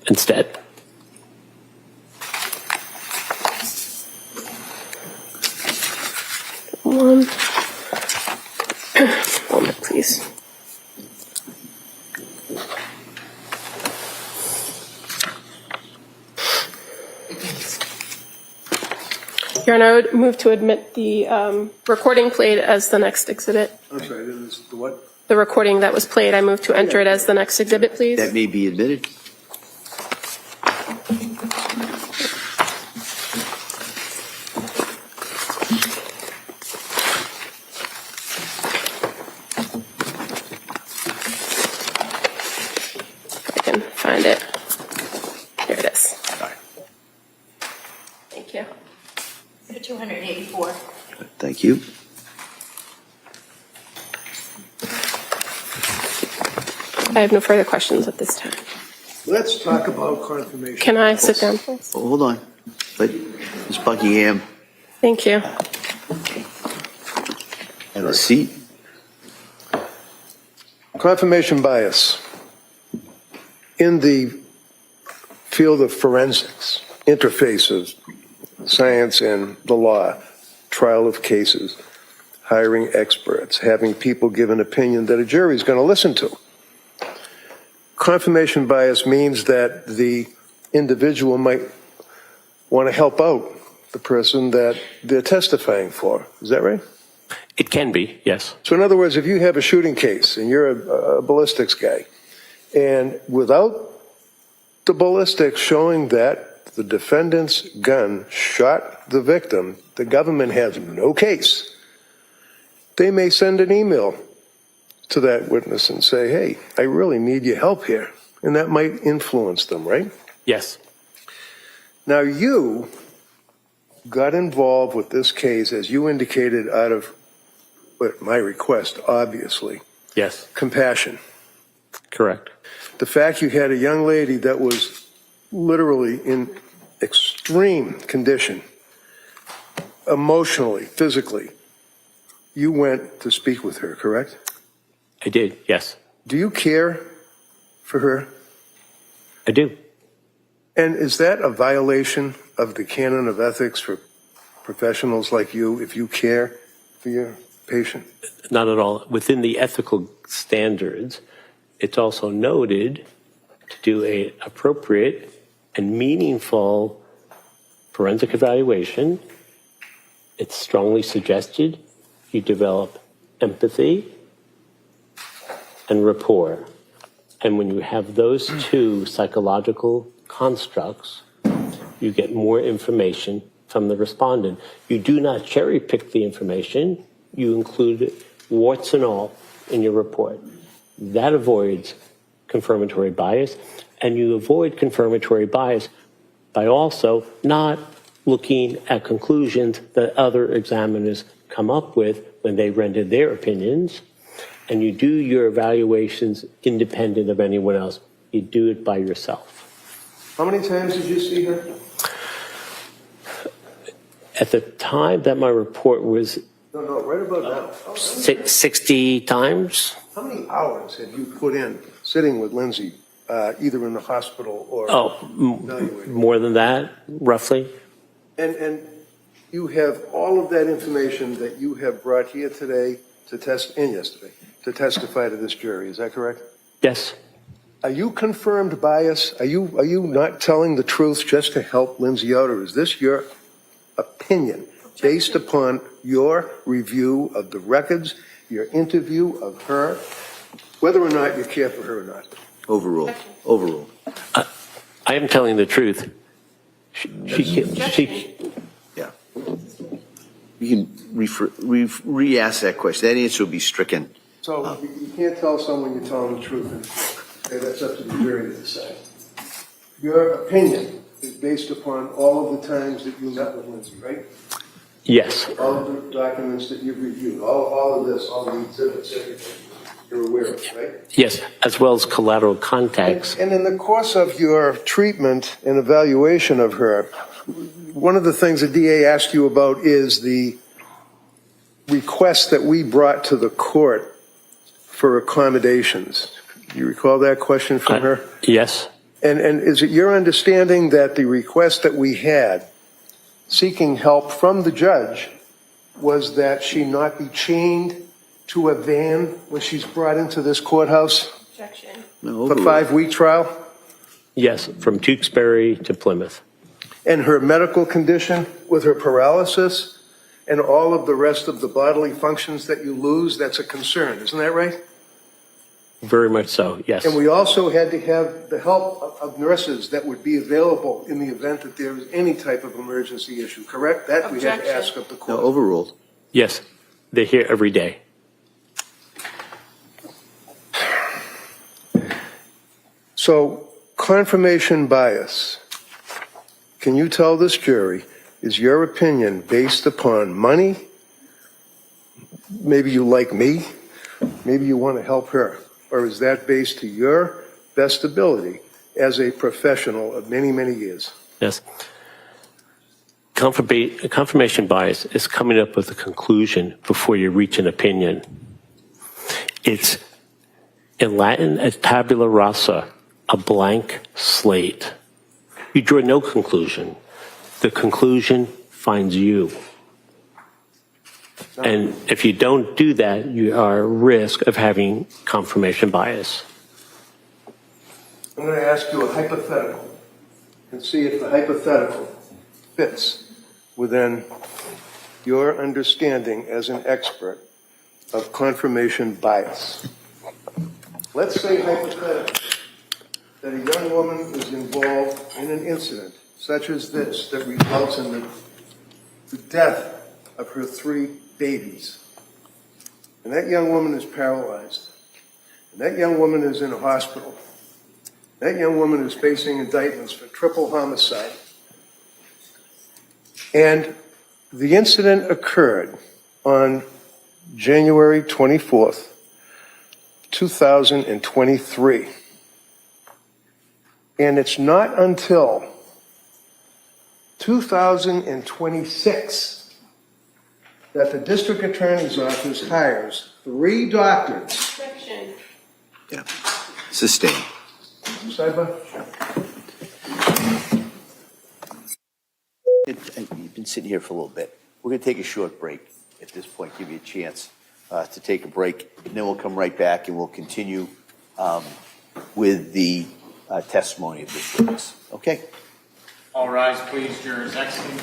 instead. One moment, please. Your Honor, I would move to admit the recording played as the next exhibit. I'm sorry, this is the what? The recording that was played, I move to enter it as the next exhibit, please. That may be admitted. If I can find it. Here it is. Thank you. 284. Thank you. I have no further questions at this time. Let's talk about confirmation. Can I sit down, please? Oh, hold on. Let Ms. Buckingham Thank you. have a seat. Confirmation bias. In the field of forensics, interface of science and the law, trial of cases, hiring experts, having people give an opinion that a jury is going to listen to. Confirmation bias means that the individual might want to help out the person that they're testifying for. Is that right? It can be, yes. So in other words, if you have a shooting case and you're a ballistics guy, and without the ballistics showing that the defendant's gun shot the victim, the government has no case. They may send an email to that witness and say, hey, I really need your help here. And that might influence them, right? Yes. Now you got involved with this case, as you indicated, out of my request, obviously. Yes. Compassion. Correct. The fact you had a young lady that was literally in extreme condition, emotionally, physically, you went to speak with her, correct? I did, yes. Do you care for her? I do. And is that a violation of the canon of ethics for professionals like you if you care for your patient? Not at all. Within the ethical standards, it's also noted to do an appropriate and meaningful forensic evaluation. It's strongly suggested you develop empathy and rapport. And when you have those two psychological constructs, you get more information from the respondent. You do not cherry pick the information. You include warts and all in your report. That avoids confirmatory bias, and you avoid confirmatory bias by also not looking at conclusions that other examiners come up with when they render their opinions, and you do your evaluations independent of anyone else. You do it by yourself. How many times did you see her? At the time that my report was No, right about now. 60 times. How many hours have you put in sitting with Lindsay, either in the hospital or evaluating? More than that, roughly. And you have all of that information that you have brought here today to to testify to this jury. Is that correct? Yes. Are you confirmed bias? Are you not telling the truth just to help Lindsay out, or is this your opinion based upon your review of the records, your interview of her, whether or not you care for her or not? Overrule. I am telling the truth. Yeah. You can re-ask that question. That answer will be stricken. So you can't tell someone you're telling the truth, and say that's up to the jury to decide. Your opinion is based upon all of the times that you met with Lindsay, right? Yes. All of the documents that you've reviewed, all of this, all the exhibits, everything you're aware of, right? Yes, as well as collateral contacts. And in the course of your treatment and evaluation of her, one of the things the DA asked you about is the request that we brought to the court for accommodations. You recall that question from her? Yes. And is it your understanding that the request that we had seeking help from the judge was that she not be chained to a van when she's brought into this courthouse Objection. No, for a 5-week trial? Yes, from Duxbury to Plymouth. And her medical condition with her paralysis and all of the rest of the bodily functions that you lose, that's a concern, isn't that right? Very much so, yes. And we also had to have the help of nurses that would be available in the event that there was any type of emergency issue, correct? That we had to Objection. ask of the no, court. overruled. Yes, they're here every day. So, confirmation bias. Can you tell this jury, is your opinion based upon money? Maybe you like me, maybe you want to help her. Or is that based to your best ability as a professional of many, many years? Yes. Confirmation bias is coming up with a conclusion before you reach an opinion. It's, in Latin, a tabula rasa, a blank slate. You draw no conclusion. The conclusion finds you. And if you don't do that, you are at risk of having confirmation bias. I'm going to ask you a hypothetical and see if the hypothetical fits within your understanding as an expert of confirmation bias. Let's say hypothetically that a young woman is involved in an incident such as this that results in the death of her 3 babies. And that young woman is paralyzed. And that young woman is in a hospital. That young woman is facing indictments for triple homicide. And the incident occurred on January 24th, 2023. And it's not until 2026 that the district attorney's office hires 3 doctors. Objection. Yeah. Sustained. Sidebar? You've been sitting here for a little bit. We're going to take a short break at this point, give you a chance to take a break, and then we'll come right back and we'll continue with the testimony of this witness. Okay? All rise, please. Jurors exiting.